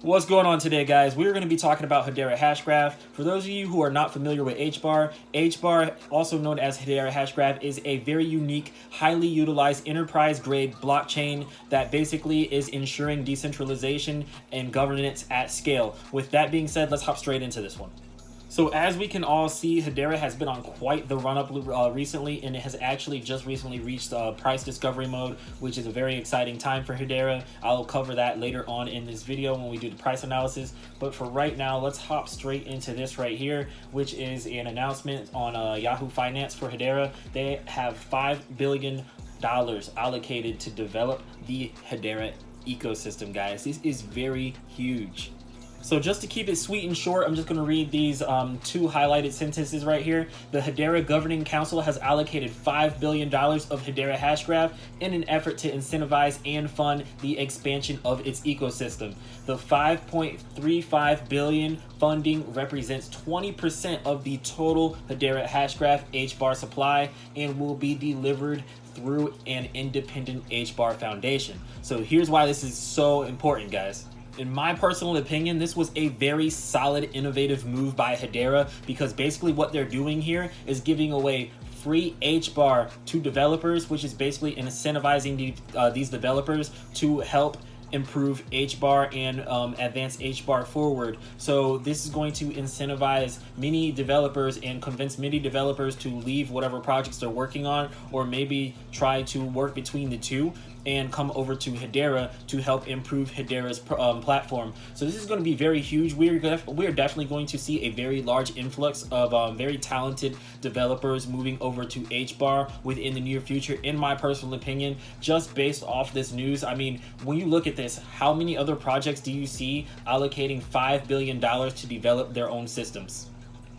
What's going on today, guys? We're going to be talking about Hedera Hashgraph. For those of you who are not familiar with HBAR, HBAR, also known as Hedera Hashgraph, is a very unique, highly utilized enterprise-grade blockchain that basically is ensuring decentralization and governance at scale. With that being said, let's hop straight into this one. So as we can all see, Hedera has been on quite the run-up recently, and it has actually just recently reached price discovery mode, which is a very exciting time for Hedera. I'll cover that later on in this video when we do the price analysis. But for right now, let's hop straight into this right here, which is an announcement on Yahoo Finance for Hedera. They have $5 billion allocated to develop the Hedera ecosystem, guys. This is very huge. So just to keep it sweet and short, I'm just going to read these two highlighted sentences right here. The Hedera Governing Council has allocated $5 billion of Hedera Hashgraph in an effort to incentivize and fund the expansion of its ecosystem. The $5.35 billion funding represents 20% of the total Hedera Hashgraph HBAR supply and will be delivered through an independent HBAR foundation. So here's why this is so important, guys. In my personal opinion, this was a very solid, innovative move by Hedera, because basically what they're doing here is giving away free HBAR to developers, which is basically incentivizing these developers to help improve HBAR and advance HBAR forward. So this is going to incentivize many developers and convince many developers to leave whatever projects they're working on, or maybe try to work between the two and come over to Hedera to help improve Hedera's platform. So this is going to be very huge. We're definitely going to see a very large influx of very talented developers moving over to HBAR within the near future, in my personal opinion, just based off this news. I mean, when you look at this, how many other projects do you see allocating $5 billion to develop their own systems?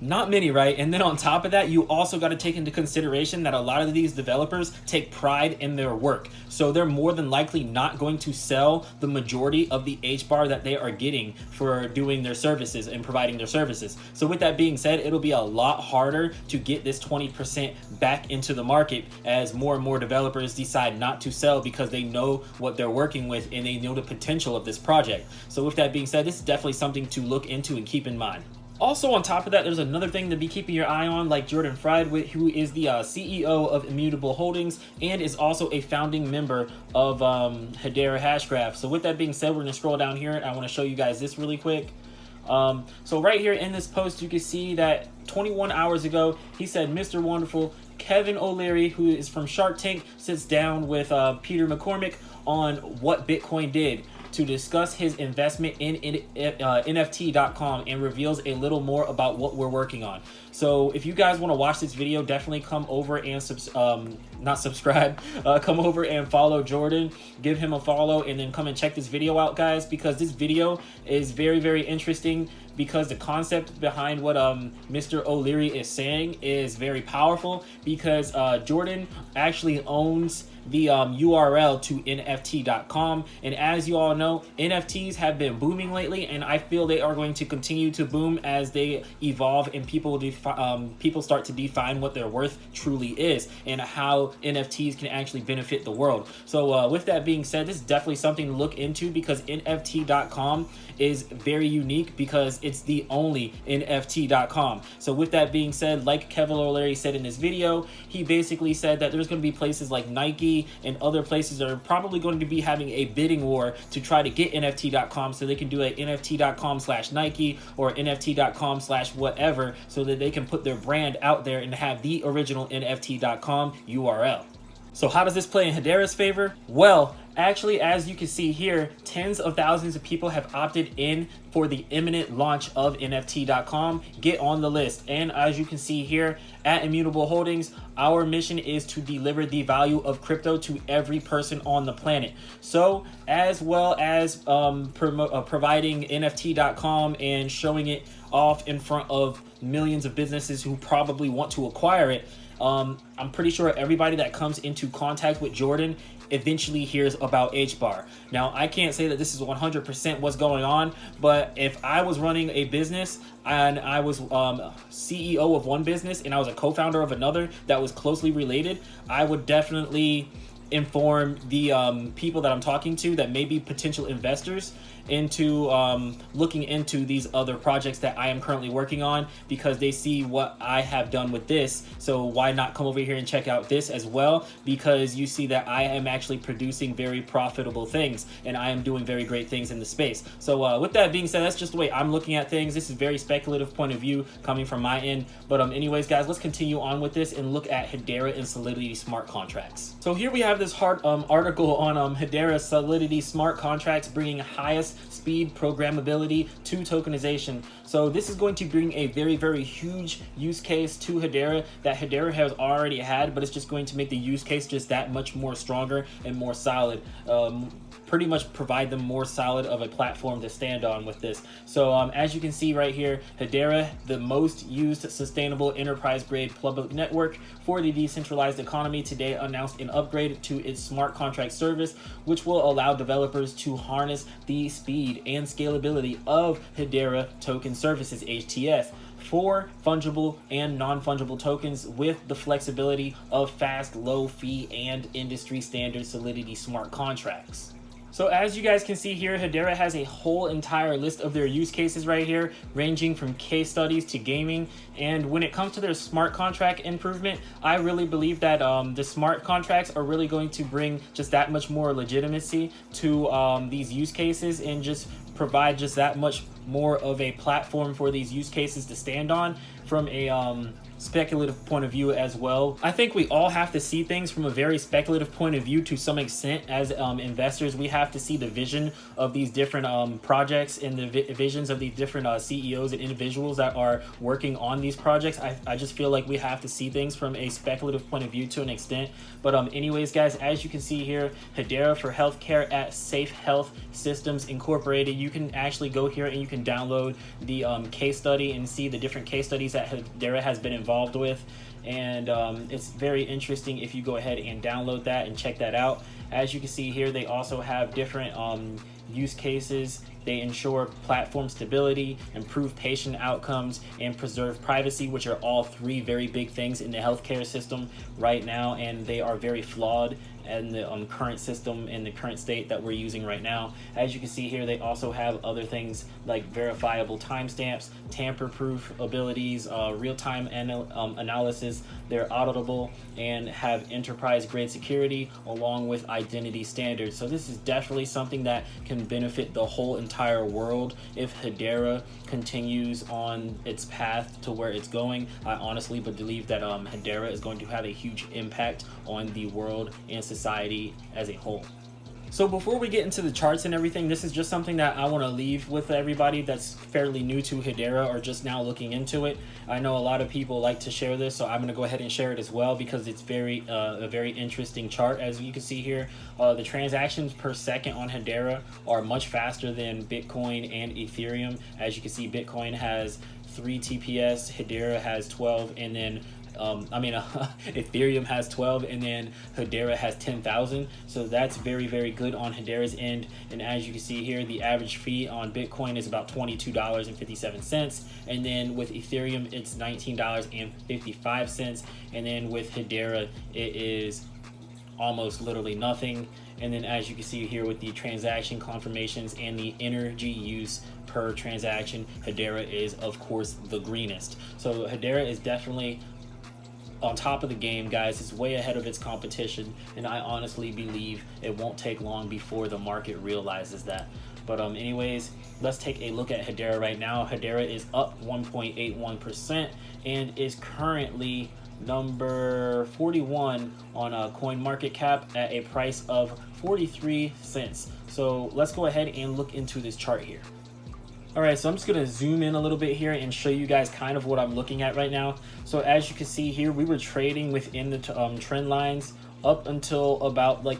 Not many, right? And then on top of that, you also got to take into consideration that a lot of these developers take pride in their work. So they're more than likely not going to sell the majority of the HBAR that they are getting for doing their services and providing their services. So with that being said, it'll be a lot harder to get this 20% back into the market as more and more developers decide not to sell because they know what they're working with and they know the potential of this project. So with that being said, this is definitely something to look into and keep in mind. Also, on top of that, there's another thing to be keeping your eye on, like Jordan Fried, who is the CEO of Immutable Holdings and is also a founding member of Hedera Hashgraph. So with that being said, we're going to scroll down here. I want to show you guys this really quick. So right here in this post, you can see that 21 hours ago, he said, Mr. Wonderful, Kevin O'Leary, who is from Shark Tank, sits down with Peter McCormick on what Bitcoin did to discuss his investment in NFT.com and reveals a little more about what we're working on. So if you guys want to watch this video, definitely come over and come over and follow Jordan, give him a follow, and then come and check this video out, guys, because this video is very, very interesting, because the concept behind what Mr. O'Leary is saying is very powerful, because Jordan actually owns the URL to NFT.com, and as you all know, NFTs have been booming lately, and I feel they are going to continue to boom as they evolve and people start to define what their worth truly is and how NFTs can actually benefit the world. So with that being said, this is definitely something to look into, because NFT.com is very unique because it's the only NFT.com. So with that being said, like Kevin O'Leary said in this video, he basically said that there's going to be places like Nike and other places that are probably going to be having a bidding war to try to get NFT.com, so they can do a NFT.com/Nike or NFT.com/whatever, so that they can put their brand out there and have the original NFT.com URL. So how does this play in Hedera's favor? Well, actually, as you can see here, tens of thousands of people have opted in for the imminent launch of NFT.com. Get on the list. And as you can see here at Immutable Holdings, our mission is to deliver the value of crypto to every person on the planet. So as well as providing NFT.com and showing it off in front of millions of businesses who probably want to acquire it, I'm pretty sure everybody that comes into contact with Jordan eventually hears about HBAR. Now, I can't say that this is 100% what's going on, but if I was running a business and I was CEO of one business and I was a co-founder of another that was closely related, I would definitely inform the people that I'm talking to that may be potential investors into looking into these other projects that I am currently working on, because they see what I have done with this. So why not come over here and check out this as well, because you see that I am actually producing very profitable things and I am doing very great things in the space. So with that being said, that's just the way I'm looking at things. This is very speculative point of view coming from my end, but anyways guys, let's continue on with this and look at Hedera and Solidity smart contracts. So here we have this article on Hedera Solidity smart contracts bringing highest speed programmability to tokenization. So this is going to bring a very huge use case to Hedera that Hedera has already had, but it's just going to make the use case just that much more stronger and more solid. Pretty much provide them more solid of a platform to stand on with this. So as you can see right here, Hedera, the most used sustainable enterprise grade public network for the decentralized economy, today announced an upgrade to its smart contract service, which will allow developers to harness the speed and scalability of Hedera token services, HTS, for fungible and non-fungible tokens with the flexibility of fast, low fee and industry standard Solidity smart contracts. So as you guys can see here, Hedera has a whole entire list of their use cases right here, ranging from case studies to gaming. And when it comes to their smart contract improvement, I really believe that the smart contracts are really going to bring just that much more legitimacy to these use cases and just provide just that much more of a platform for these use cases to stand on from a speculative point of view as well. I think we all have to see things from a very speculative point of view to some extent. As investors, we have to see the vision of these different projects and the visions of these different CEOs and individuals that are working on these projects. I just feel like we have to see things from a speculative point of view to an extent. But anyways guys, as you can see here, Hedera for healthcare at Safe Health Systems Incorporated. You can actually go here and you can download the case study and see the different case studies that Hedera has been involved with, and it's very interesting if you go ahead and download that and check that out. As you can see here, they also have different use cases. They ensure platform stability, improve patient outcomes, and preserve privacy, which are all three very big things in the healthcare system right now, and they are very flawed in the current system, in the current state that we're using right now. As you can see here, they also have other things like verifiable timestamps, tamper-proof abilities, real-time analysis. They're auditable and have enterprise-grade security along with identity standards. So this is definitely something that can benefit the whole entire world if Hedera continues on its path to where it's going. I honestly believe that Hedera is going to have a huge impact on the world and society as a whole. So before we get into the charts and everything, this is just something that I want to leave with everybody that's fairly new to Hedera or just now looking into it. I know a lot of people like to share this, so I'm going to go ahead and share it as well because it's a very interesting chart. As you can see here, the transactions per second on Hedera are much faster than Bitcoin and Ethereum. As you can see, Bitcoin has 3 TPS, Hedera has 12, and then Ethereum has 12, and then Hedera has 10,000. So that's very good on Hedera's end. And as you can see here, the average fee on Bitcoin is about $22.57, and then with Ethereum it's $19.55, and then with Hedera it is almost literally nothing. And then as you can see here with the transaction confirmations and the energy use per transaction, Hedera is of course the greenest. So Hedera is definitely on top of the game, guys. It's way ahead of its competition, and I honestly believe it won't take long before the market realizes that. But anyways, let's take a look at Hedera right now. Hedera is up 1.81% and is currently number 41 on CoinMarketCap at a price of 43 cents. So let's go ahead and look into this chart here. All right, so I'm just gonna zoom in a little bit here and show you guys kind of what I'm looking at right now. So as you can see here, we were trading within the trend lines up until about like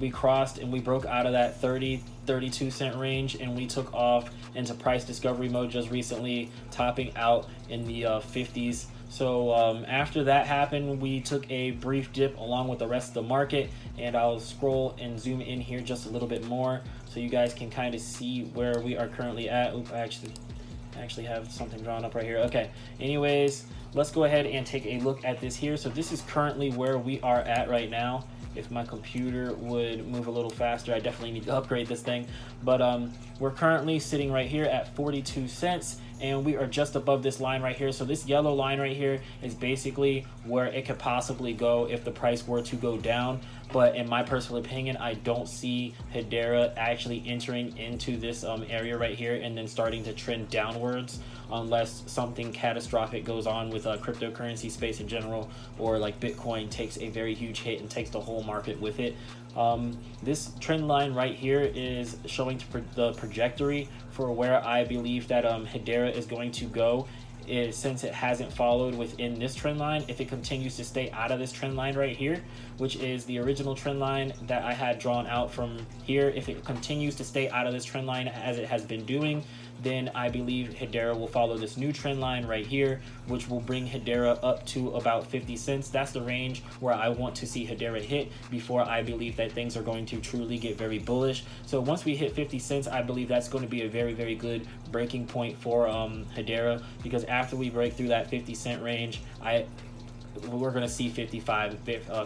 we crossed and we broke out of that 32 cent range, and we took off into price discovery mode just recently, topping out in the 50s. So after that happened, we took a brief dip along with the rest of the market, and I'll scroll and zoom in here just a little bit more so you guys can kind of see where we are currently at. Oop, I actually have something drawn up right here. Okay, anyways, let's go ahead and take a look at this here. So this is currently where we are at right now, If my computer would move a little faster, I definitely need to upgrade this thing. But we're currently sitting right here at 42 cents, and we are just above this line right here. So this yellow line right here is basically where it could possibly go if the price were to go down. But in my personal opinion, I don't see Hedera actually entering into this area right here and then starting to trend downwards, unless something catastrophic goes on with cryptocurrency space in general, or like Bitcoin takes a very huge hit and takes the whole market with it. This trend line right here is showing the trajectory for where I believe that Hedera is going to go. Since it hasn't followed within this trend line, if it continues to stay out of this trend line right here, which is the original trend line that I had drawn out from here, if it continues to stay out of this trend line as it has been doing, then I believe Hedera will follow this new trend line right here, which will bring Hedera up to about 50 cents. That's the range where I want to see Hedera hit before I believe that things are going to truly get very bullish. So once we hit 50 cents, I believe that's going to be a very, very good breaking point for Hedera, because after we break through that 50-cent range, we're going to see 55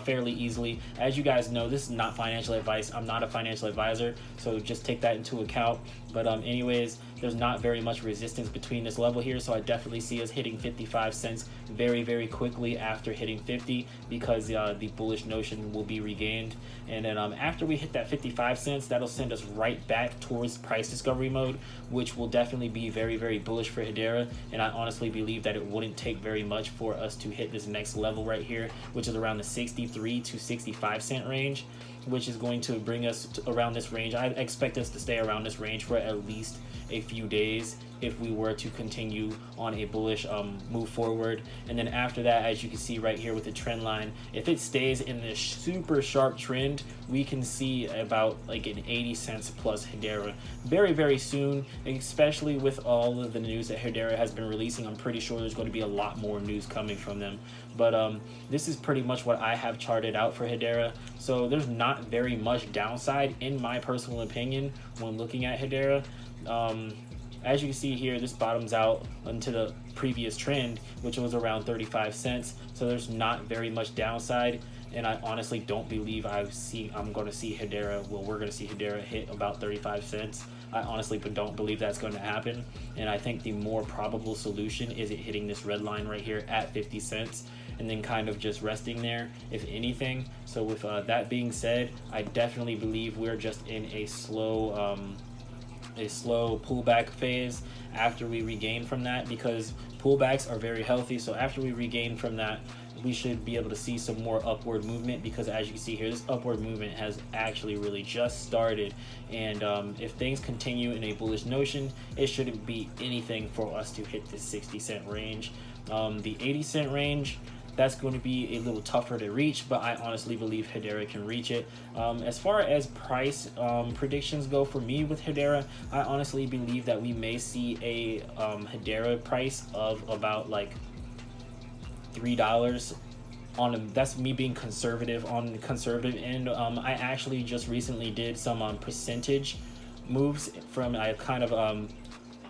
fairly easily. As you guys know, this is not financial advice. I'm not a financial advisor, so just take that into account. But anyways, there's not very much resistance between this level here, so I definitely see us hitting 55 cents very, very quickly after hitting 50, because the bullish notion will be regained. And then after we hit that 55 cents, that'll send us right back towards price discovery mode, which will definitely be very, very bullish for Hedera. And I honestly believe that it wouldn't take very much for us to hit this next level right here, which is around the 63 to 65 cent range, which is going to bring us to around this range. I expect us to stay around this range for at least a few days if we were to continue on a bullish move forward. And then after that, as you can see right here with the trend line, if it stays in this super sharp trend, we can see about like an 80 cents plus Hedera very, very soon, especially with all of the news that Hedera has been releasing. I'm pretty sure there's going to be a lot more news coming from them. But this is pretty much what I have charted out for Hedera. So there's not very much downside in my personal opinion when looking at Hedera. As you can see here, this bottoms out into the previous trend, which was around 35 cents. So there's not very much downside. And I honestly don't believe I'm going to see Hedera. Well, we're going to see Hedera hit about 35 cents. I honestly don't believe that's going to happen. And I think the more probable solution is it hitting this red line right here at 50 cents and then kind of just resting there, if anything. So with that being said, I definitely believe we're just in a slow pullback phase after we regain from that, because pullbacks are very healthy. So after we regain from that, we should be able to see some more upward movement, because as you can see here, this upward movement has actually really just started. And if things continue in a bullish notion, it shouldn't be anything for us to hit this 60 cent range. The 80 cent range, that's going to be a little tougher to reach, but I honestly believe Hedera can reach it. As far as price predictions go for me with Hedera, I honestly believe that we may see a Hedera price of about like $3 that's me being conservative on the conservative end. I actually just recently did some percentage moves from, I kind of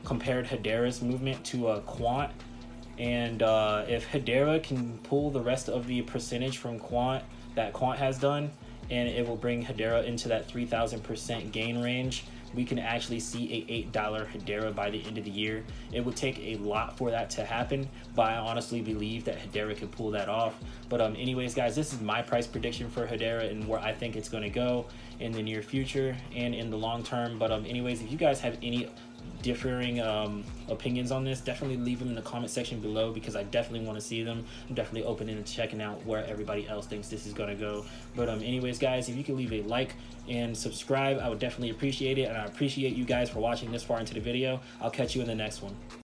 compared Hedera's movement to a quant. And if Hedera can pull the rest of the percentage from quant that quant has done, and it will bring Hedera into that 3,000% gain range, we can actually see a $8 Hedera by the end of the year. It would take a lot for that to happen, but I honestly believe that Hedera can pull that off. But anyways, guys, this is my price prediction for Hedera and where I think it's going to go in the near future and in the long term. But anyways, if you guys have any differing opinions on this, definitely leave them in the comment section below, because I definitely want to see them. I'm definitely open and checking out where everybody else thinks this is going to go. But anyways, guys, if you can leave a like and subscribe, I would definitely appreciate it, and I appreciate you guys for watching this far into the video. I'll catch you in the next one.